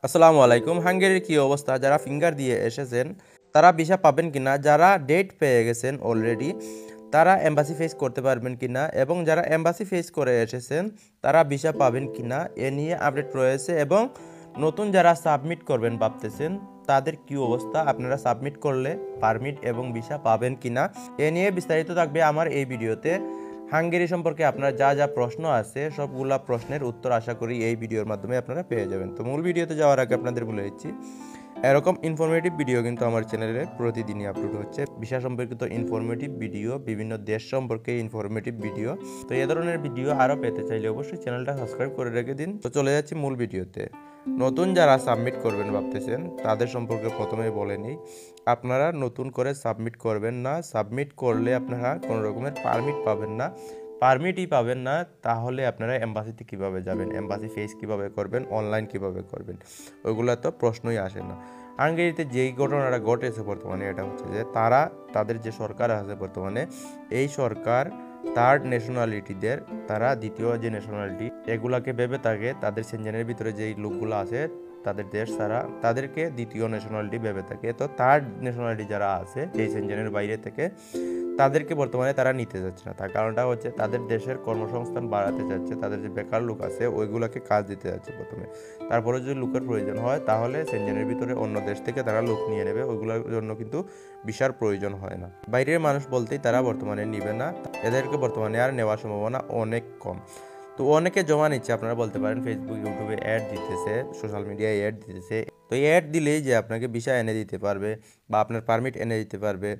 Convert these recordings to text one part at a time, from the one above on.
আসসালামু আলাইকুম। হাঙ্গেরির কি অবস্থা? যারা ফিঙ্গার দিয়ে এসেছেন তারা ভিসা পাবেন কিনা, যারা ডেট পেয়ে গেছেন অলরেডি তারা এম্বাসি ফেস করতে পারবেন কিনা, এবং যারা এম্বাসি ফেস করে এসেছেন তারা ভিসা পাবেন কিনা এ নিয়ে আপডেট রয়েছে। এবং নতুন যারা সাবমিট করবেন ভাবতেছেন তাদের কি অবস্থা, আপনারা সাবমিট করলে পারমিট এবং ভিসা পাবেন কিনা এ নিয়ে বিস্তারিত থাকবে আমার এই ভিডিওতে। হাঙ্গেরি সম্পর্কে আপনার যা যা প্রশ্ন আছে সবগুলা প্রশ্নের উত্তর আশা করি এই ভিডিওর মাধ্যমে আপনারা পেয়ে যাবেন। তো মূল ভিডিওতে যাওয়ার আগে আপনাদের বলে দিচ্ছি, এরকম ইনফরমেটিভ ভিডিও কিন্তু আমার চ্যানেলে প্রতিদিনই আপলোড হচ্ছে। ভিসা সম্পর্কিত ইনফরমেটিভ ভিডিও, বিভিন্ন দেশ সম্পর্কে ইনফরমেটিভ ভিডিও। তো এই ধরনের ভিডিও আরও পেতে চাইলে অবশ্যই চ্যানেলটা সাবস্ক্রাইব করে রেখে দিন। তো চলে যাচ্ছি মূল ভিডিওতে। নতুন যারা সাবমিট করবেন ভাবতেছেন তাদের সম্পর্কে প্রথমেই বলে নিই, আপনারা নতুন করে সাবমিট করবেন না। সাবমিট করলে আপনারা কোনো রকমের পারমিট পাবেন না। পারমিটই পাবেন না তাহলে আপনারা এম্বাসিতে কিভাবে যাবেন, এম্বাসি ফেস কিভাবে করবেন, অনলাইন কিভাবে করবেন, ওইগুলো তো প্রশ্নই আসে না। হাঙ্গেরিতে যেই ঘটনাটা ঘটেছে বর্তমানে এটা হচ্ছে যে তাদের যে সরকার আছে বর্তমানে, এই সরকার থার্ড ন্যাশনালিটিদের, তারা দ্বিতীয় যে ন্যাশনালিটি এগুলাকে ভেবে থাকে, তাদের সেনজেনের ভিতরে যেই লোকগুলো আছে তাদের দেশ তাদেরকে দ্বিতীয় ন্যাশনালিটি ভেবে থাকে। তো থার্ড ন্যাশনালিটি যারা আছে এই সেনজেনের বাইরে থেকে তাদেরকে বর্তমানে তারা নিতে যাচ্ছে না। তার কারণটা হচ্ছে তাদের দেশের কর্মসংস্থান বাড়াতে যাচ্ছে, তাদের যে বেকার লোক আছে ওইগুলোকে কাজ দিতে যাচ্ছে প্রথমে। তারপরে যদি লোকের প্রয়োজন হয় তাহলে সেনজেনের ভিতরে অন্য দেশ থেকে তারা লোক নিয়ে নেবে, ওইগুলোর জন্য কিন্তু ভিসার প্রয়োজন হয় না। বাইরের মানুষ বলতেই তারা বর্তমানে নিবে না, এদেরকে বর্তমানে আর নেওয়ার সম্ভাবনা অনেক কম। তো অনেকে জমা নিচ্ছে, আপনারা বলতে পারেন ফেসবুক ইউটিউবে অ্যাড দিতেছে, সোশ্যাল মিডিয়ায় অ্যাড দিতেছে। তো এই অ্যাড দিলেই যে আপনাকে ভিসা এনে দিতে পারবে বা আপনার পারমিট এনে দিতে পারবে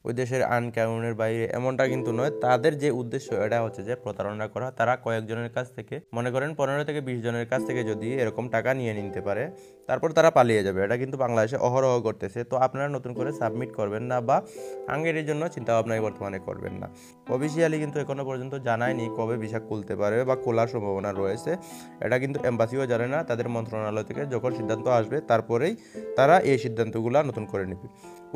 ওই দেশের আইন কানুনের বাইরে, এমনটা কিন্তু নয়। তাদের যে উদ্দেশ্য এটা হচ্ছে যে প্রতারণা করা। তারা কয়েকজনের কাছ থেকে, মনে করেন 15 থেকে 20 জনের কাছ থেকে যদি এরকম টাকা নিয়ে নিতে পারে তারপর তারা পালিয়ে যাবে, এটা কিন্তু বাংলাদেশে অহরহ করতেছে। তো আপনারা নতুন করে সাবমিট করবেন না বা হাঙ্গেরির জন্য চিন্তা ভাবনাই বর্তমানে করবেন না। অফিসিয়ালি কিন্তু এখনো পর্যন্ত জানায়নি কবে ভিসা খুলতে পারবে বা খোলার সম্ভাবনা রয়েছে, এটা কিন্তু এম্বাসিও জানে না। তাদের মন্ত্রণালয় থেকে যখন সিদ্ধান্ত আসবে তারপরেই তারা এই সিদ্ধান্তগুলো নতুন করে নেবে।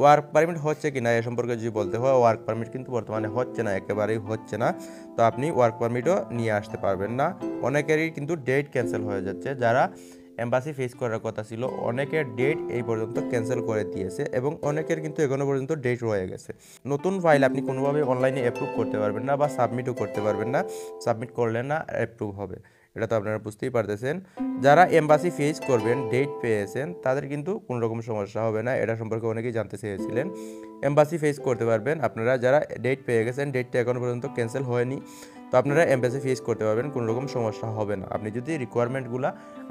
ওয়ার্ক পারমিট হচ্ছে কি না এ সম্পর্কে যদি বলতে হয়, ওয়ার্ক পারমিট কিন্তু বর্তমানে হচ্ছে না, একেবারেই হচ্ছে না। তো আপনি ওয়ার্ক পারমিটও নিয়ে আসতে পারবেন না। অনেকেরই কিন্তু ডেট ক্যান্সেল হয়ে যাচ্ছে, যারা এম্বাসি ফেস করার কথা ছিল অনেকের ডেট এই পর্যন্ত ক্যান্সেল করে দিয়েছে, এবং অনেকের কিন্তু এখনো পর্যন্ত ডেট রয়ে গেছে। নতুন ফাইল আপনি কোনোভাবে অনলাইনে অ্যাপ্রুভ করতে পারবেন না বা সাবমিটও করতে পারবেন না। সাবমিট করলে না অ্যাপ্রুভ হবে, এটা তো আপনারা বুঝতেই পারতেছেন। যারা এম্বাসি ফেস করবেন ডেট পেয়েছেন তাদের কিন্তু কোনো রকম সমস্যা হবে না, এটা সম্পর্কে অনেকেই জানতে চেয়েছিলেন। এম্বাসি ফেস করতে পারবেন আপনারা যারা ডেট পেয়ে গেছেন, ডেটটা এখনও পর্যন্ত ক্যান্সেল হয়নি, তো আপনারা এম্বাসি ফেস করতে পারবেন, কোনো রকম সমস্যা হবে না। আপনি যদি রিকোয়ারমেন্টগুলো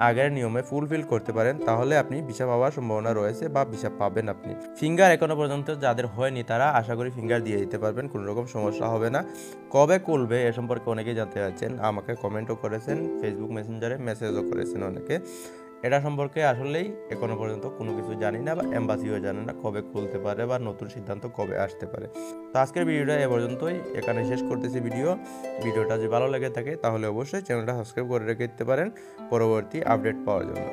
আগের নিয়মে ফুলফিল করতে পারেন তাহলে আপনি ভিসা পাওয়ার সম্ভাবনা রয়েছে বা ভিসা পাবেন। আপনি ফিঙ্গার এখনও পর্যন্ত যাদের হয়নি তারা আশা করি ফিঙ্গার দিয়ে দিতে পারবেন, কোনো রকম সমস্যা হবে না। কবে খুলবে এ সম্পর্কে অনেকেই জানতে চাচ্ছেন, আমাকে কমেন্টও করেছেন, ফেসবুক মেসেঞ্জারে মেসেজও করেছেন অনেকে। এটা সম্পর্কে আসলেই এখনো পর্যন্ত কোনো কিছু জানি না বা এম্বাসিও জানে না কবে খুলতে পারে বা নতুন সিদ্ধান্ত কবে আসতে পারে। তো আজকের ভিডিওটা এ পর্যন্তই, এখানে শেষ করতেছি ভিডিওটা যদি ভালো লেগে থাকে তাহলে অবশ্যই চ্যানেলটা সাবস্ক্রাইব করে রেখে দিতে পারেন পরবর্তী আপডেট পাওয়ার জন্য।